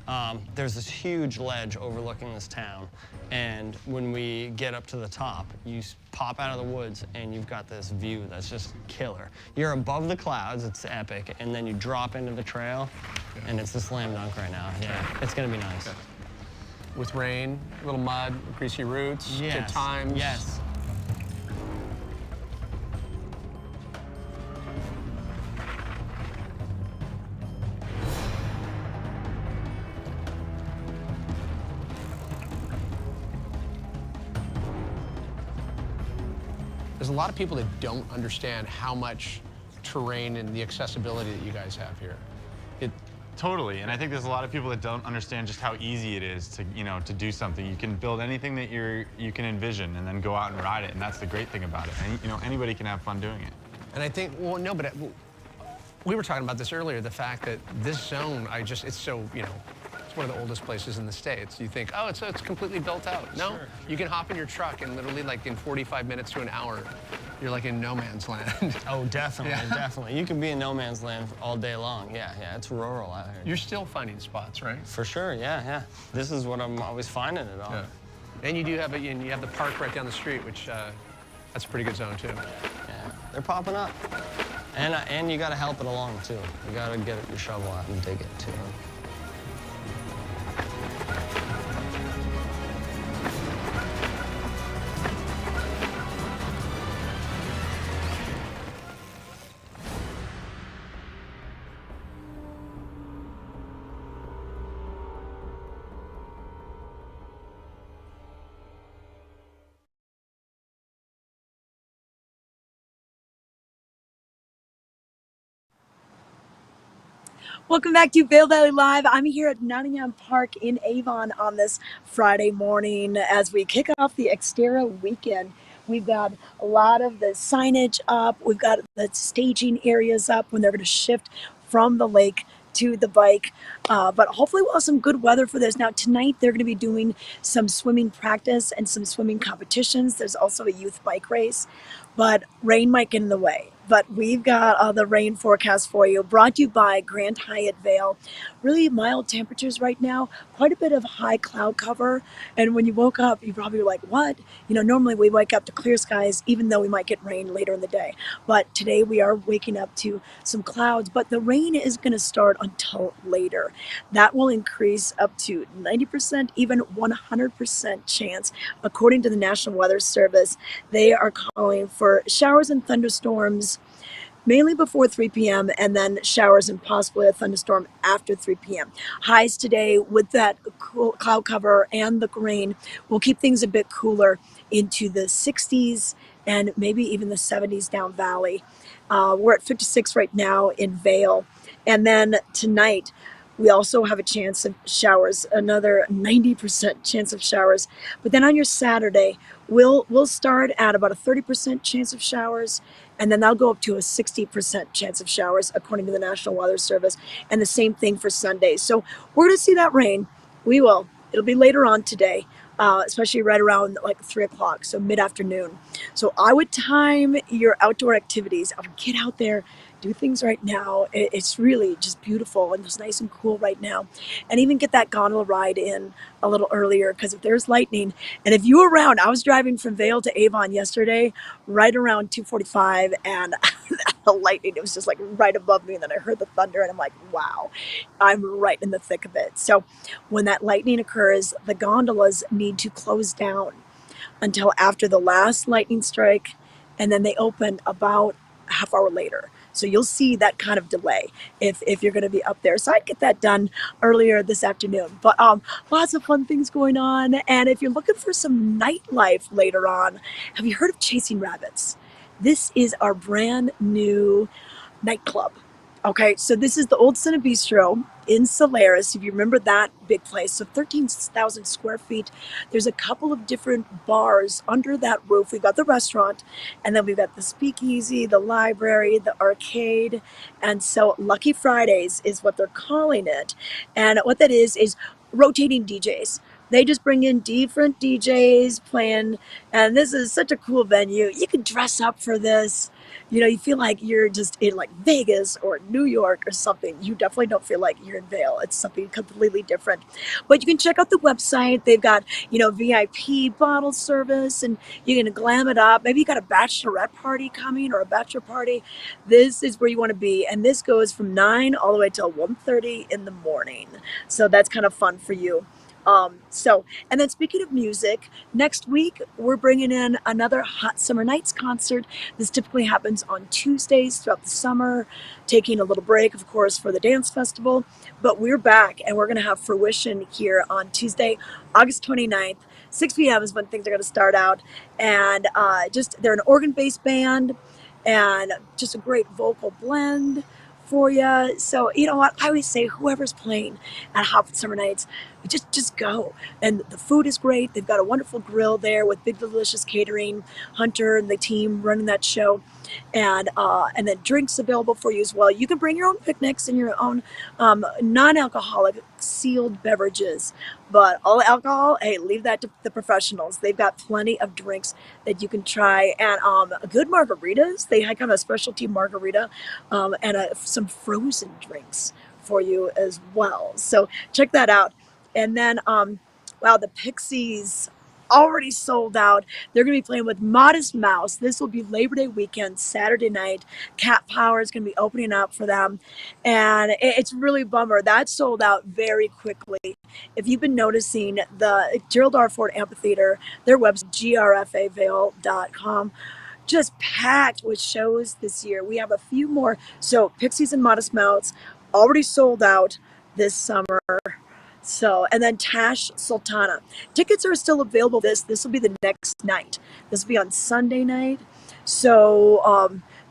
There's this huge ledge overlooking this town. And when we get up to the top, you pop out of the woods and you've got this view that's just killer. You're above the clouds, it's epic, and then you drop into the trail, and it's a slam dunk right now. Yeah, it's gonna be nice. Okay. With rain, a little mud, greasy roots, good times. Yes. There's a lot of people that don't understand how much terrain and the accessibility that you guys have here. Totally, and I think there's a lot of people that don't understand just how easy it is to, to do something. You can build anything that you can envision and then go out and ride it, and that's the great thing about it. And, anybody can have fun doing it. And I think, well, no, but we were talking about this earlier, the fact that this zone, it's so, it's one of the oldest places in the States. You think, oh, it's completely built out. No, Sure. You can hop in your truck and literally like in 45 minutes to an hour, you're like in no man's land. Oh, definitely, Yeah. definitely. You can be in no man's land all day long. Yeah, it's rural out here. You're still finding spots, right? For sure, yeah. This is what I'm always finding it on. Yeah. And you do have you have the park right down the street, which that's a pretty good zone too. Yeah, they're popping up. And you got to help it along too. You got to get your shovel out and dig it too. Welcome back to Vail Valley Live. I'm here at Nottingham Park in Avon on this Friday morning as we kick off the Xterra weekend. We've got a lot of the signage up. We've got the staging areas up when they're going to shift from the lake to the bike. But hopefully we'll have some good weather for this. Now tonight they're going to be doing some swimming practice and some swimming competitions. There's also a youth bike race, but rain might get in the way. But we've got the rain forecast for you, brought to you by Grand Hyatt Vail. Really mild temperatures right now, quite a bit of high cloud cover. And when you woke up, you probably were like, what? Normally we wake up to clear skies, even though we might get rain later in the day. But today we are waking up to some clouds, but the rain is going to start until later. That will increase up to 90%, even 100% chance. According to the National Weather Service, they are calling for showers and thunderstorms mainly before 3 p.m. and then showers and possibly a thunderstorm after 3 p.m. Highs today with that cool cloud cover and the rain will keep things a bit cooler into the 60s and maybe even the 70s down valley. We're at 56 right now in Vail. And then tonight, we also have a chance of showers, another 90% chance of showers. But then on your Saturday, we'll start at about a 30% chance of showers, and then that'll go up to a 60% chance of showers, according to the National Weather Service. And the same thing for Sunday. So we're going to see that rain. We will. It'll be later on today. especially right around like 3 o'clock, so mid-afternoon. So I would time your outdoor activities. I would get out there, do things right now. It's really just beautiful and it's nice and cool right now. And even get that gondola ride in a little earlier, because if there's lightning, and if you were around, I was driving from Vail to Avon yesterday, right around 2:45, and the lightning, it was just like right above me, and then I heard the thunder, and I'm like, wow, I'm right in the thick of it. So when that lightning occurs, the gondolas need to close down until after the last lightning strike, and then they open about a half hour later. So you'll see that kind of delay if you're going to be up there. So I'd get that done earlier this afternoon. But lots of fun things going on. And if you're looking for some nightlife later on, have you heard of Chasing Rabbits? This is our brand new nightclub. Okay, so this is the Old Senate Bistro in Solaris, if you remember that big place. So 13,000 square feet. There's a couple of different bars under that roof. We've got the restaurant, and then we've got the speakeasy, the library, the arcade. And so Lucky Fridays is what they're calling it. And what that is rotating DJs. They just bring in different DJs playing, and this is such a cool venue. You can dress up for this. You know, you feel like you're just in like Vegas or New York or something. You definitely don't feel like you're in Vail. It's something completely different. But you can check out the website. They've got, VIP bottle service, and you can glam it up. Maybe you got a bachelorette party coming or a bachelor party. This is where you want to be. And this goes from 9 all the way till 1:30 in the morning. So that's kind of fun for you. And then speaking of music, next week we're bringing in another Hot Summer Nights concert. This typically happens on Tuesdays throughout the summer, taking a little break, of course, for the dance festival. But we're back, and we're going to have Fruition here on Tuesday, August 29th. 6 p.m. is when things are going to start out. And they're an organ-based band, and just a great vocal blend for you. So you know what? I always say whoever's playing at Hot Summer Nights, just go. And the food is great. They've got a wonderful grill there with Big Delicious Catering, Hunter and the team running that show. And then drinks available for you as well. You can bring your own picnics and your own non-alcoholic sealed beverages. But all alcohol, hey, leave that to the professionals. They've got plenty of drinks that you can try. And good margaritas. They had kind of a specialty margarita and some frozen drinks for you as well. So check that out. And then, wow, the Pixies already sold out. They're going to be playing with Modest Mouse. This will be Labor Day weekend, Saturday night. Cat Power is going to be opening up for them. And it's really a bummer. That sold out very quickly. If you've been noticing, the Gerald R. Ford Amphitheater, their website, grfavail.com, just packed with shows this year. We have a few more. So Pixies and Modest Mouse already sold out this summer. So, and then Tash Sultana. Tickets are still available. This will be the next night. This will be on Sunday night. So,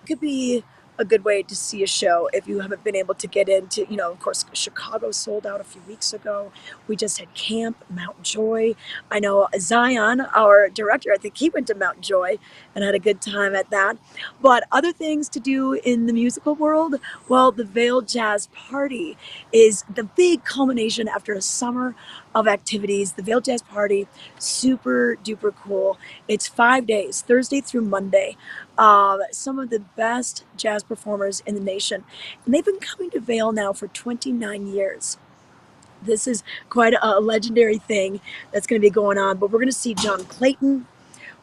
it could be a good way to see a show if you haven't been able to get into, of course, Chicago sold out a few weeks ago. We just had Camp, Mount Joy. I know Zion, our director, I think he went to Mount Joy and had a good time at that. But other things to do in the musical world, well, the Vail Jazz Party is the big culmination after a summer of activities. The Vail Jazz Party, super duper cool. It's 5 days, Thursday through Monday. Some of the best jazz performers in the nation. And they've been coming to Vail now for 29 years. This is quite a legendary thing that's going to be going on. But we're going to see John Clayton.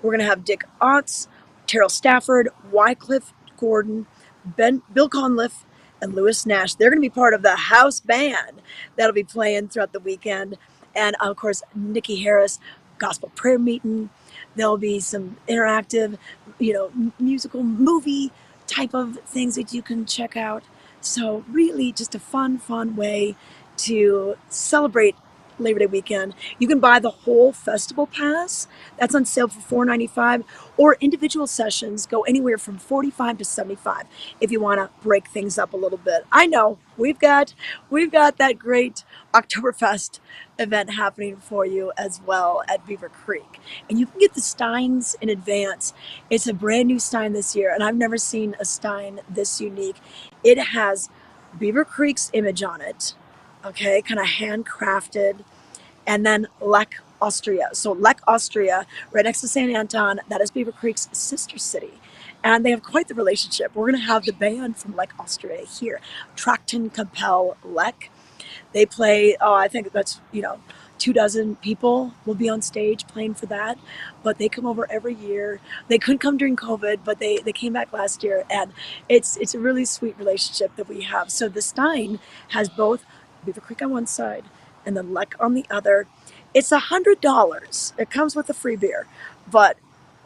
We're going to have Dick Otts, Terrell Stafford, Wycliffe Gordon, Bill Conliffe, and Lewis Nash. They're going to be part of the house band that'll be playing throughout the weekend. And, of course, Nikki Harris, gospel prayer meeting. There'll be some interactive, musical movie type of things that you can check out. So really just a fun way to celebrate Labor Day weekend. You can buy the whole festival pass. That's on sale for $4.95, or individual sessions go anywhere from $45 to $75 if you want to break things up a little bit. I know we've got that great Oktoberfest event happening for you as well at Beaver Creek. And you can get the steins in advance. It's a brand new stein this year, and I've never seen a stein this unique. It has Beaver Creek's image on it, okay, kind of handcrafted, and then Lech Austria. So Lech, Austria, right next to St. Anton, that is Beaver Creek's sister city. And they have quite the relationship. We're going to have the band from Lech, Austria here, Trachten Kapelle Lech. They play, I think that's, 24 people will be on stage playing for that. But they come over every year. They couldn't come during COVID, but they came back last year. And it's a really sweet relationship that we have. So the Stein has both Beaver Creek on one side and then Lech on the other. It's $100. It comes with a free beer,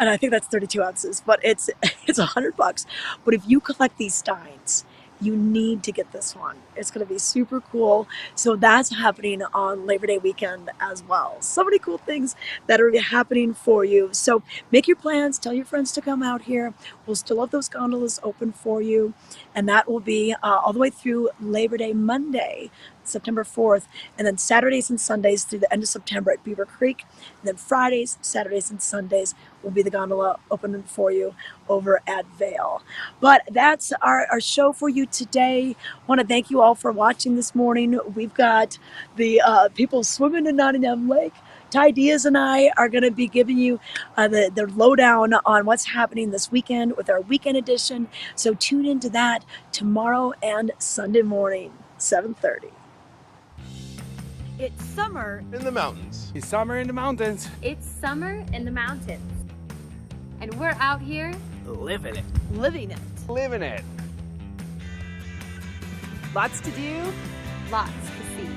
and I think that's 32 ounces, but it's $100. But if you collect these Steins, you need to get this one. It's going to be super cool. So that's happening on Labor Day weekend as well. So many cool things that are happening for you. So make your plans. Tell your friends to come out here. We'll still have those gondolas open for you. And that will be all the way through Labor Day Monday, September 4th, and then Saturdays and Sundays through the end of September at Beaver Creek. And then Fridays, Saturdays, and Sundays will be the gondola opening for you over at Vail. But that's our show for you today. I want to thank you all for watching this morning. We've got the people swimming in Nottingham Lake. Ty Diaz and I are going to be giving you the lowdown on what's happening this weekend with our weekend edition. So tune into that tomorrow and Sunday morning, 7:30. It's summer. In the mountains. It's summer in the mountains. It's summer in the mountains. And we're out here Living it. Living it. Living it. Lots to do. lots to see.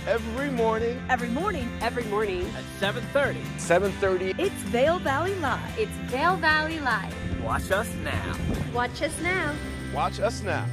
Every morning. Every morning. Every morning. At 7:30. 7:30. It's Vail Valley Live. It's Vail Valley Live. Watch us now. Watch us now. Watch us now.